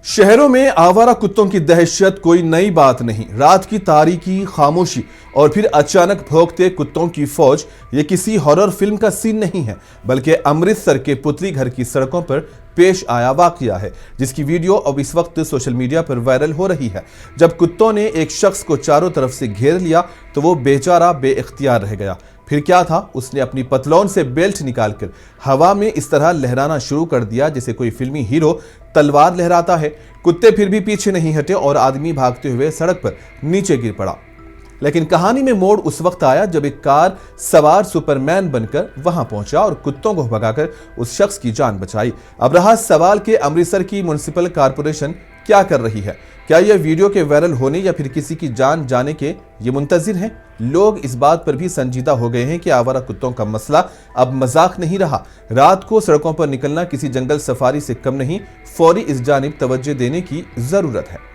शहरों में आवारा कुत्तों की दहशत कोई नई बात नहीं। रात की तारीकी, खामोशी और फिर अचानक भौंकते कुत्तों की फौज ये किसी हॉरर फिल्म का सीन नहीं है, बल्कि अमृतसर के पुतली घर की सड़कों पर पेश आया वाकया है, जिसकी वीडियो अब इस वक्त सोशल मीडिया पर वायरल हो रही है। जब कुत्तों ने एक शख्स को चारों तरफ से घेर लिया तो वो बेचारा बेइख्तियार रह गया। फिर क्या था, उसने अपनी पतलौन से बेल्ट निकालकर हवा में इस तरह लहराना शुरू कर दिया जैसे कोई फिल्मी हीरो तलवार लहराता है। कुत्ते फिर भी पीछे नहीं हटे और आदमी भागते हुए सड़क पर नीचे गिर पड़ा। लेकिन कहानी में मोड़ उस वक्त आया जब एक कार सवार सुपरमैन बनकर वहां पहुंचा और कुत्तों को भगाकर उस शख्स की जान बचाई। अब रहा सवाल कि अमृतसर की म्युनिसिपल कारपोरेशन क्या कर रही है। क्या यह वीडियो के वायरल होने या फिर किसी की जान जाने के ये मुंतजिर हैं? लोग इस बात पर भी संजीदा हो गए हैं कि आवारा कुत्तों का मसला अब मजाक नहीं रहा। रात को सड़कों पर निकलना किसी जंगल सफारी से कम नहीं। फौरी इस जानिब तवज्जो देने की जरूरत है।